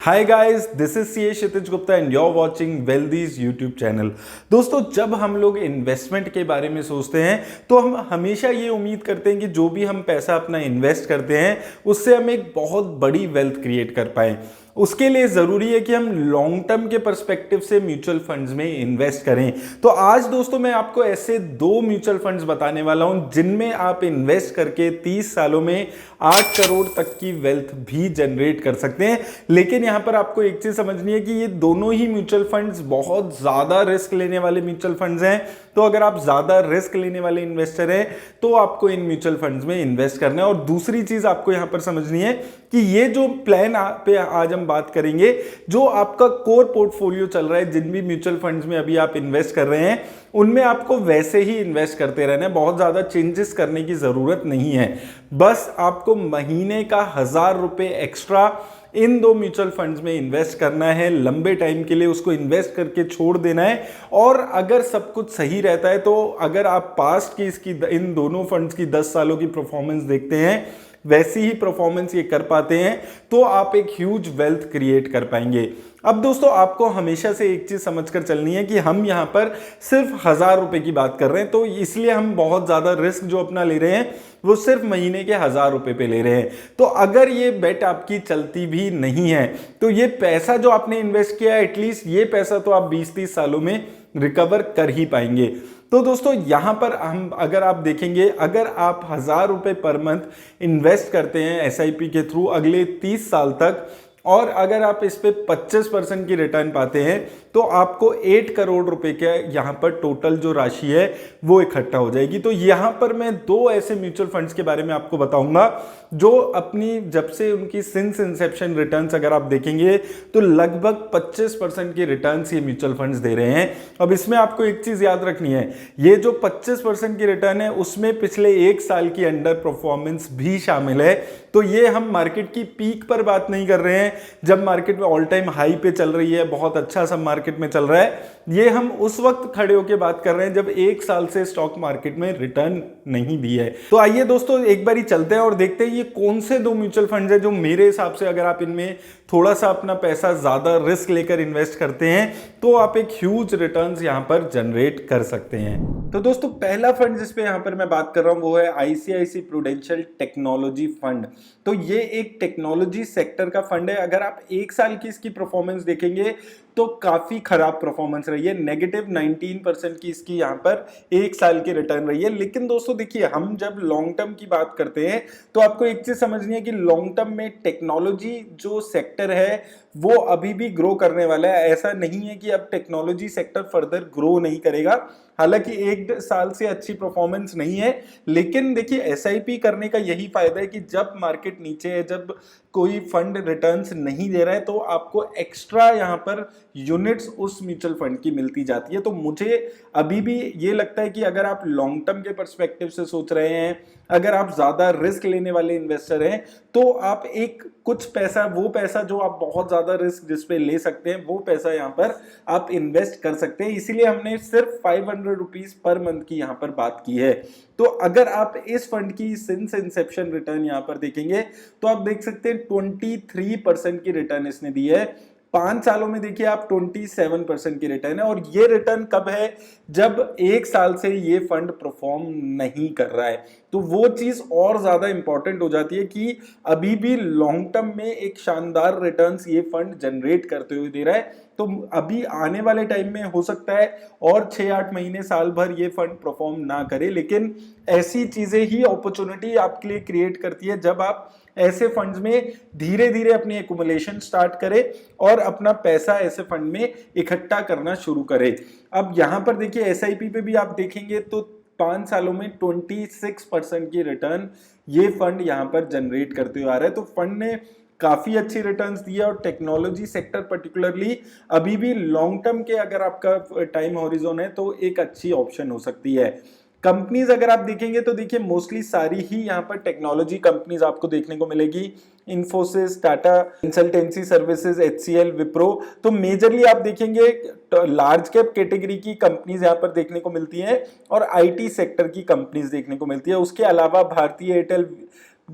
Hi guys, this is C A Kshitij Gupta and you are watching Wealthy's YouTube channel. दोस्तों, जब हम लोग investment के बारे में सोचते हैं तो हम हमेशा ये उम्मीद करते हैं कि जो भी हम पैसा अपना इन्वेस्ट करते हैं उससे हम एक बहुत बड़ी वेल्थ क्रिएट कर पाएं। उसके लिए ज़रूरी है कि हम लॉन्ग टर्म के पर्सपेक्टिव से म्यूचुअल फंड्स में इन्वेस्ट करें। तो आज दोस्तों मैं आपको ऐसे 2 म्यूचुअल फंड्स बताने वाला हूं जिनमें आप इन्वेस्ट करके 30 सालों में 8 करोड़ तक की वेल्थ भी जनरेट कर सकते हैं। लेकिन यहां पर आपको एक चीज समझनी है कि ये दोनों ही म्यूचुअल फंड्स बहुत ज़्यादा रिस्क लेने वाले म्यूचुअल फंड्स हैं। तो अगर आप ज़्यादा रिस्क लेने वाले इन्वेस्टर हैं तो आपको इन म्यूचुअल फंड्स में इन्वेस्ट करना है। और दूसरी चीज़ आपको यहां पर समझनी है कि ये जो प्लान पे आज हम बात करेंगे, जो आपका कोर पोर्टफोलियो चल रहा है, जिन भी म्यूचुअल फंड्स में अभी आप इन्वेस्ट कर रहे हैं उनमें आपको वैसे ही इन्वेस्ट करते रहना है। बहुत ज़्यादा चेंजेस करने की ज़रूरत नहीं है। बस आपको महीने का 1000 रुपये एक्स्ट्रा इन 2 म्यूचुअल फंड्स में इन्वेस्ट करना है, लंबे टाइम के लिए उसको इन्वेस्ट करके छोड़ देना है। और अगर सब कुछ सही रहता है तो अगर आप पास्ट की इसकी इन दोनों फंड्स की 10 सालों की परफॉर्मेंस देखते हैं, वैसी ही परफॉर्मेंस ये कर पाते हैं, तो आप एक ह्यूज वेल्थ क्रिएट कर पाएंगे। अब दोस्तों, आपको हमेशा से एक चीज समझकर चलनी है कि हम यहां पर सिर्फ 1000 रुपए की बात कर रहे हैं, तो इसलिए हम बहुत ज्यादा रिस्क जो अपना ले रहे हैं वो सिर्फ महीने के 1000 रुपए पे ले रहे हैं। तो अगर ये बेट आपकी चलती भी नहीं है तो ये पैसा जो आपने इन्वेस्ट किया है, एटलीस्ट ये पैसा तो आप 20-30 सालों में रिकवर कर ही पाएंगे। तो दोस्तों, यहां पर हम अगर आप देखेंगे, अगर आप 1000 रुपए पर मंथ इन्वेस्ट करते हैं एसआईपी के थ्रू अगले 30 साल तक, और अगर आप इस पे 25% की रिटर्न पाते हैं तो आपको 8 करोड़ रुपए के यहां पर टोटल जो राशि है वो इकट्ठा हो जाएगी। तो यहां पर मैं 2 ऐसे म्यूचुअल फंड्स के बारे में आपको बताऊंगा जो अपनी जब से उनकी सिंस इंसेप्शन रिटर्न्स अगर आप देखेंगे तो लगभग 25% की रिटर्न्स ये म्यूचुअल फंड्स दे रहे हैं। अब इसमें आपको एक चीज याद रखनी है, ये जो 25% की रिटर्न है उसमें पिछले 1 साल की अंडर परफॉर्मेंस भी शामिल है। तो ये हम मार्केट की पीक पर बात नहीं कर रहे हैं जब मार्केट में ऑल टाइम हाई पे चल रही है, बहुत अच्छा सब मार्केट में चल रहा है। ये हम उस वक्त खड़े होकर बात कर रहे हैं जब 1 साल से स्टॉक मार्केट में रिटर्न नहीं दी है। तो आइए दोस्तों, एक बारी चलते हैं और देखते हैं ये कौन से 2 म्यूचुअल फंड्स हैं जो मेरे हिसाब से अगर आप इनमें थोड़ा सा अपना पैसा ज्यादा रिस्क लेकर इन्वेस्ट करते हैं तो आप एक ह्यूज रिटर्न्स यहां पर जनरेट कर सकते हैं। तो दोस्तों, पहला फंड जिस पे यहां पर मैं बात कर रहा हूं वो है आईसीआईसी प्रूडेंशियल टेक्नोलॉजी फंड। तो ये एक टेक्नोलॉजी सेक्टर का फंड है। अगर आप 1 साल की इसकी परफॉर्मेंस देखेंगे तो काफी खराब परफॉर्मेंस रही है, -19% की इसकी यहां पर 1 साल की रिटर्न रही है। लेकिन दोस्तों देखिए, हम जब लॉन्ग टर्म की बात करते हैं तो आपको एक चीज समझनी है कि लॉन्ग टर्म में टेक्नोलॉजी जो सेक्टर है वो अभी भी ग्रो करने वाला है। ऐसा नहीं है कि अब टेक्नोलॉजी सेक्टर फर्दर ग्रो नहीं करेगा। हालांकि 1 साल से अच्छी परफॉर्मेंस नहीं है, लेकिन देखिए एसआईपी करने का यही फायदा है कि जब मार्केट नीचे है, जब कोई फंड रिटर्न्स नहीं दे रहा है, तो आपको एक्स्ट्रा यहाँ पर यूनिट्स उस म्यूचुअल फंड की मिलती जाती है। तो मुझे अभी भी ये लगता है कि अगर आप लॉन्ग टर्म के पर्सपेक्टिव से सोच रहे हैं, अगर आप ज्यादा रिस्क लेने वाले इन्वेस्टर हैं, तो आप एक कुछ पैसा, वो पैसा जो आप बहुत ज्यादा रिस्क जिस पे ले सकते हैं, वो पैसा यहाँ पर आप इन्वेस्ट कर सकते हैं। इसीलिए हमने सिर्फ 500 रुपीज पर मंथ की यहाँ पर बात की है। तो अगर आप इस फंड की सिंस इंसेप्शन रिटर्न यहाँ पर देखेंगे तो आप देख सकते हैं 23% की रिटर्न इसने दी है। 5 सालों में देखिए आप 27% की रिटर्न है। और ये रिटर्न कब है? जब 1 साल से ये फंड परफॉर्म नहीं कर रहा है। तो वो चीज और ज्यादा इंपॉर्टेंट हो जाती है कि अभी भी लॉन्ग टर्म में एक शानदार रिटर्न्स ये फंड जनरेट करते हुए दे रहा है। तो अभी आने वाले टाइम में हो सकता है और 6-8 महीने, साल भर ये फंड परफॉर्म ना करे, लेकिन ऐसी चीजें ही अपॉर्चुनिटी आपके लिए क्रिएट करती है जब आप ऐसे फंड्स में धीरे धीरे अपनी एक्युमुलेशन स्टार्ट करें और अपना पैसा ऐसे फंड में इकट्ठा करना शुरू करें। अब यहां पर देखिए एसआईपी पे भी आप देखेंगे तो 5 सालों में 26% की रिटर्न ये फंड यहां पर जनरेट करते हुए आ रहा है। तो फंड ने काफी अच्छी रिटर्न्स दी है और टेक्नोलॉजी सेक्टर पर्टिकुलरली अभी भी लॉन्ग टर्म के अगर आपका टाइम हॉरिजॉन है तो एक अच्छी ऑप्शन हो सकती है। कंपनीज अगर आप देखेंगे तो देखिए मोस्टली सारी ही यहाँ पर टेक्नोलॉजी कंपनीज आपको देखने को मिलेगी। Infosys, Tata consultancy services, HCL, Wipro. तो मेजरली आप देखेंगे लार्ज कैप कैटेगरी की कंपनीज यहाँ पर देखने को मिलती हैं और आईटी सेक्टर की कंपनीज देखने को मिलती है। उसके अलावा भारतीय एयरटेल,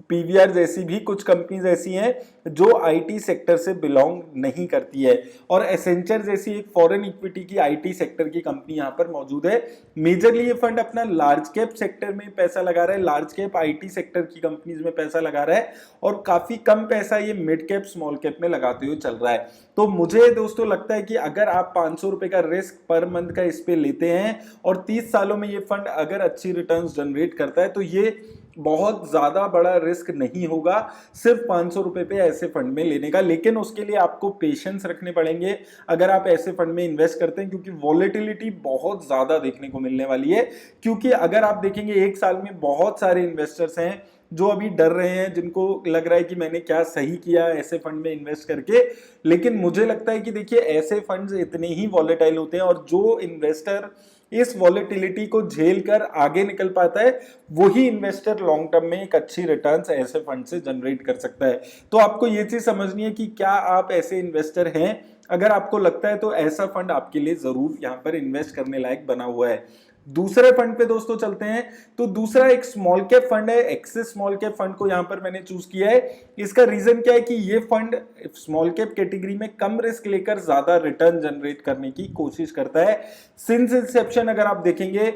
पीवीआर जैसी भी कुछ कंपनीज ऐसी हैं जो आईटी सेक्टर से बिलोंग नहीं करती है, और एसेंचर जैसी एक फॉरेन इक्विटी की आईटी सेक्टर की कंपनी यहाँ पर मौजूद है। मेजरली ये फंड अपना लार्ज कैप सेक्टर में पैसा लगा रहा है, लार्ज कैप आईटी सेक्टर की कंपनीज में पैसा लगा रहा है, और काफी कम पैसा ये मिड कैप स्मॉल कैप में लगाते हुए चल रहा है। तो मुझे दोस्तों लगता है कि अगर आप 500 रुपए का रिस्क पर मंथ का इस पे लेते हैं और 30 सालों में ये फंड अगर अच्छी रिटर्न्स जनरेट करता है तो ये बहुत ज्यादा बड़ा रिस्क नहीं होगा सिर्फ 500 रुपए पे ऐसे फंड में लेने का। लेकिन उसके लिए आपको पेशेंस रखने पड़ेंगे अगर आप ऐसे फंड में इन्वेस्ट करते हैं, क्योंकि वॉलेटिलिटी बहुत ज्यादा देखने को मिलने वाली है। क्योंकि अगर आप देखेंगे एक साल में बहुत सारे इन्वेस्टर्स हैं जो अभी डर रहे हैं, जिनको लग रहा है कि मैंने क्या सही किया ऐसे फंड में इन्वेस्ट करके। लेकिन मुझे लगता है कि देखिए ऐसे फंड्स इतने ही वॉलेटाइल होते हैं, और जो इन्वेस्टर इस वॉलेटिलिटी को झेल कर आगे निकल पाता है वही इन्वेस्टर लॉन्ग टर्म में एक अच्छी रिटर्न्स ऐसे फंड से जनरेट कर सकता है। तो आपको ये चीज समझनी है कि क्या आप ऐसे इन्वेस्टर हैं। अगर आपको लगता है तो ऐसा फंड आपके लिए जरूर यहाँ पर इन्वेस्ट करने लायक बना हुआ है। दूसरे फंड पे दोस्तों चलते हैं। तो दूसरा एक स्मॉल कैप फंड है, एक्सिस स्मॉल कैप फंड को यहां पर मैंने चूज किया है। इसका रीजन क्या है कि ये फंड स्मॉल कैप कैटेगरी में कम रिस्क लेकर ज्यादा रिटर्न जनरेट करने की कोशिश करता है। सिंस इंसेप्शन अगर आप देखेंगे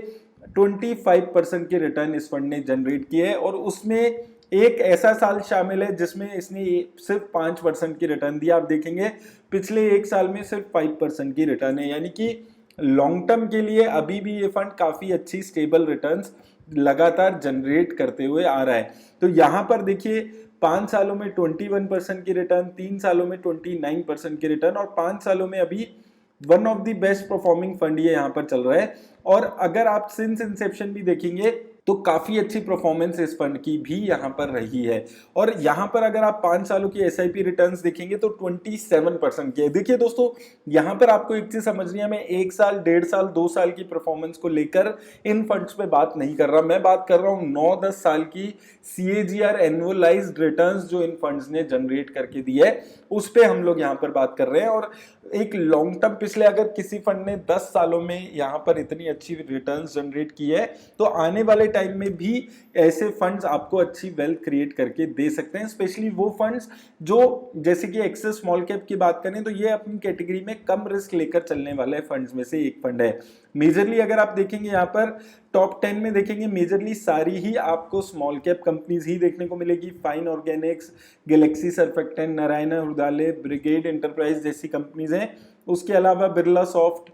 25% के रिटर्न इस फंड ने जनरेट किए हैं, और उसमें एक ऐसा साल शामिल है जिसमें इसने सिर्फ 5% की रिटर्न दिया। आप देखेंगे पिछले एक साल में सिर्फ 5% की रिटर्न है, यानी कि लॉन्ग टर्म के लिए अभी भी ये फंड काफी अच्छी स्टेबल रिटर्न्स लगातार जनरेट करते हुए आ रहा है। तो यहाँ पर देखिए 5 सालों में 21% की रिटर्न, 3 सालों में 29% की रिटर्न, और 5 सालों में अभी one of the best performing fund ये यहाँ पर चल रहा है। और अगर आप सिंस इंसेप्शन भी देखेंगे तो काफी अच्छी परफॉर्मेंस इस फंड की भी यहाँ पर रही है। और यहाँ पर अगर आप 5 सालों की एसआईपी रिटर्न्स देखेंगे तो 27% की है। देखिए दोस्तों यहाँ पर आपको एक चीज समझनी है, मैं 1 साल, 1.5 साल, 2 साल की परफॉर्मेंस को लेकर इन फंड्स पे बात नहीं कर रहा। मैं बात कर रहा हूँ 9-10 साल की CAGR एनुअलाइज्ड रिटर्न्स जो इन फंड्स ने जनरेट करके दी है, उस पे हम लोग यहाँ पर बात कर रहे हैं। और एक लॉन्ग टर्म पिछले अगर किसी फंड ने 10 सालों में यहाँ पर इतनी अच्छी रिटर्न्स जनरेट की है तो आने वाले टाइम में भी ऐसे फंड्स आपको अच्छी वेल्थ क्रिएट करके दे सकते हैं। स्पेशली वो फंड्स जो जैसे कि एक्सेस स्मॉल कैप की बात करें तो ये अपनी कैटेगरी में कम रिस्क लेकर चलने वाले फंड्स में से एक फंड है। मेजरली अगर आप देखेंगे यहाँ पर टॉप 10 में देखेंगे मेजरली सारी ही आपको स्मॉल कैप कंपनीज ही देखने को मिलेगी। Fine Organics, Galaxy surfactant, Narayana Hrudayalaya, brigade enterprise जैसी कंपनीज हैं। उसके अलावा बिरला सॉफ्ट,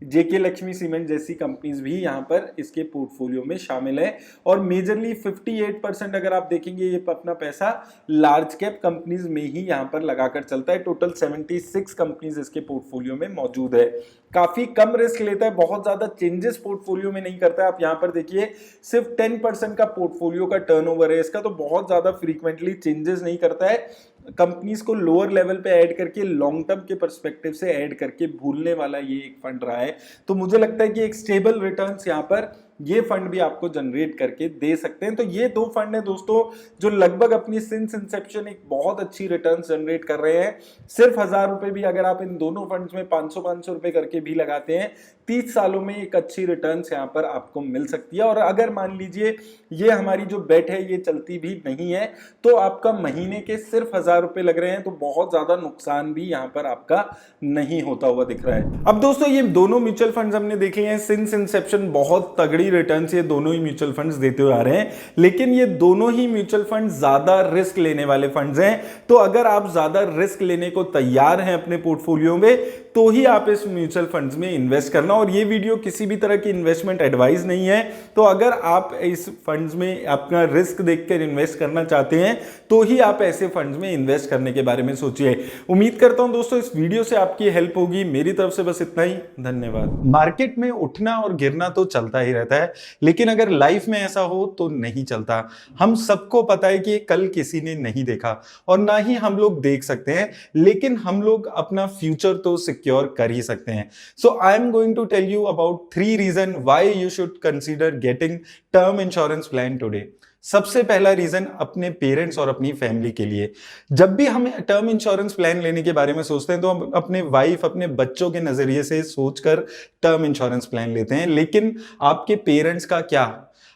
जेके लक्ष्मी सीमेंट जैसी कंपनीज भी यहाँ पर इसके पोर्टफोलियो में शामिल है। और मेजरली 58% अगर आप देखेंगे ये अपना पैसा लार्ज कैप कंपनीज में ही यहाँ पर लगाकर चलता है। टोटल 76 कंपनीज इसके पोर्टफोलियो में मौजूद है। काफी कम रिस्क लेता है, बहुत ज्यादा चेंजेस पोर्टफोलियो में नहीं करता है। आप यहाँ पर देखिए सिर्फ 10% का पोर्टफोलियो का टर्नओवर है इसका, तो बहुत ज्यादा फ्रीक्वेंटली चेंजेस नहीं करता है। कंपनीज को लोअर लेवल पे ऐड करके लॉन्ग टर्म के पर्सपेक्टिव से ऐड करके भूलने वाला ये एक फंड रहा है। तो मुझे लगता है कि एक स्टेबल रिटर्न्स यहाँ पर ये फंड भी आपको जनरेट करके दे सकते हैं। तो ये दो फंड है दोस्तों जो लगभग अपनी सिंस इंसेप्शन एक बहुत अच्छी रिटर्न्स जनरेट कर रहे हैं। सिर्फ 1000 रुपए भी अगर आप इन दोनों फंड्स में 500 रुपए करके भी लगाते हैं 30 सालों में एक अच्छी रिटर्न्स यहाँ पर आपको मिल सकती है। और अगर मान लीजिए ये हमारी जो बेट है ये चलती भी नहीं है तो आपका महीने के सिर्फ 1000 रुपए लग रहे हैं, तो बहुत ज्यादा नुकसान भी यहाँ पर आपका नहीं होता हुआ दिख रहा है। अब दोस्तों ये दोनों म्यूचुअल फंड्स हमने देख लिए हैं, सिंस इंसेप्शन बहुत तगड़ी रिटर्न्स ये दोनों ही म्यूचुअल फंड्स देते हुए आ रहे हैं। लेकिन ये दोनों ही म्यूचुअल फंड ज्यादा रिस्क लेने वाले फंड्स हैं। तो अगर आप ज्यादा रिस्क लेने को तैयार हैं अपने पोर्टफोलियो में तो ही आप इस म्यूचुअल फंड्स में इन्वेस्ट करना। और ये वीडियो किसी भी तरह की इन्वेस्टमेंट एडवाइस नहीं है। तो अगर आप इस फंड्स में अपना रिस्क देखकर इन्वेस्ट करना चाहते हैं तो ही आप ऐसे फंड्स में इन्वेस्ट करने के बारे में सोचिए। उम्मीद करता हूं दोस्तों इस वीडियो से आपकी हेल्प होगी। मेरी तरफ से बस इतना ही, धन्यवाद। मार्केट में उठना और गिरना तो चलता ही रहता है, लेकिन अगर लाइफ में ऐसा हो तो नहीं चलता। हम सबको पता है कि कल किसी ने नहीं देखा और ना ही हम लोग देख सकते हैं, लेकिन हम लोग अपना फ्यूचर तो सिक्योर कर ही सकते हैं। So I am going to tell you about 3 reason why you should consider getting term insurance plan today. सबसे पहला रीजन अपने पेरेंट्स और अपनी फैमिली के लिए। जब भी हम टर्म इंश्योरेंस प्लान लेने के बारे में सोचते हैं तो हम अपने वाइफ, अपने बच्चों के नजरिए से सोचकर टर्म इंश्योरेंस प्लान लेते हैं। लेकिन आपके पेरेंट्स का क्या?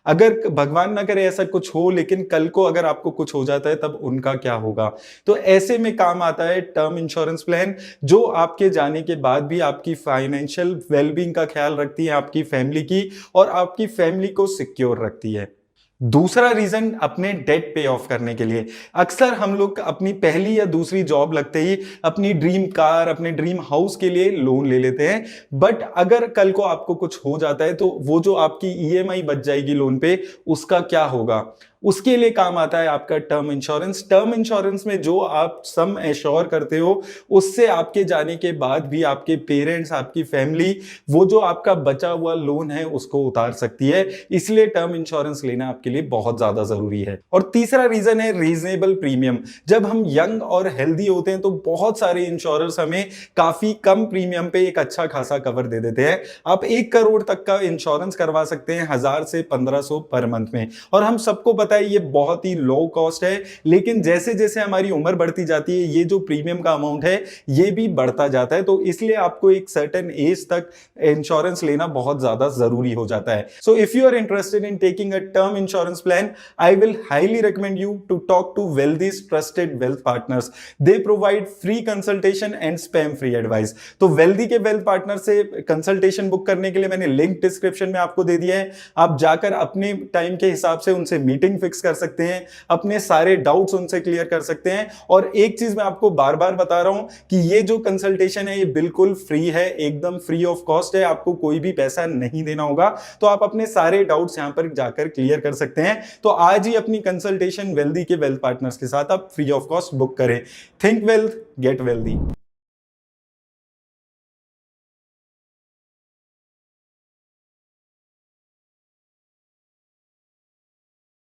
अगर भगवान ना करे ऐसा कुछ हो, लेकिन कल को अगर आपको कुछ हो जाता है तब उनका क्या होगा? तो ऐसे में काम आता है टर्म इंश्योरेंस प्लान, जो आपके जाने के बाद भी आपकी फाइनेंशियल वेलबींग का ख्याल रखती है, आपकी फैमिली की, और आपकी फैमिली को सिक्योर रखती है। दूसरा रीजन अपने डेट पे ऑफ करने के लिए। अक्सर हम लोग अपनी पहली या दूसरी जॉब लगते ही अपनी ड्रीम कार, अपने ड्रीम हाउस के लिए लोन ले लेते हैं। बट अगर कल को आपको कुछ हो जाता है तो वो जो आपकी ईएमआई बच जाएगी लोन पे, उसका क्या होगा? उसके लिए काम आता है आपका टर्म इंश्योरेंस। टर्म इंश्योरेंस में जो आप सम एश्योर करते हो, उससे आपके जाने के बाद भी आपके पेरेंट्स, आपकी फैमिली, वो जो आपका बचा हुआ लोन है उसको उतार सकती है। इसलिए टर्म इंश्योरेंस लेना आपके लिए बहुत ज्यादा जरूरी है। और तीसरा रीजन है रीजनेबल प्रीमियम। जब हम यंग और हेल्दी होते हैं तो बहुत सारे इंश्योरर्स हमें काफी कम प्रीमियम पे एक अच्छा खासा कवर दे देते हैं। आप 1 करोड़ तक का इंश्योरेंस करवा सकते हैं 1000 से 1500 पर मंथ में। और हम सबको पता है ये बहुत ही लो कॉस्ट है, लेकिन जैसे जैसे हमारी उम्र बढ़ती जाती है ये जो प्रीमियम का अमाउंट है ये भी बढ़ता जाता है। तो इसलिए आपको एक सर्टेन एज तक इंश्योरेंस लेना बहुत ज्यादा जरूरी हो जाता है। So if you are interested in taking a term insurance plan, I will highly recommend you to talk to Wealthy's trusted wealth partners. They provide free consultation and spam free advice. तो Wealthy के wealth partner से consultation book करने के लिए मैंने link description में आपको दे दिया है। आप जाकर अपने टाइम के हिसाब से उनसे मीटिंग फिक्स कर सकते हैं, अपने सारे डाउट्स उनसे क्लियर कर सकते हैं। और एक चीज मैं आपको बार बार बता रहा हूं कि ये जो कंसल्टेशन है ये बिल्कुल फ्री है, एकदम फ्री ऑफ कॉस्ट है, आपको कोई भी पैसा नहीं देना होगा। तो आप अपने सारे डाउट्स यहां पर जाकर क्लियर कर सकते हैं। तो आज ही अपनी कंसल्टेशन वेल्दी के वेल्थ पार्टनर्स के साथ आप फ्री ऑफ कॉस्ट बुक करें। Think wealth, get wealthy.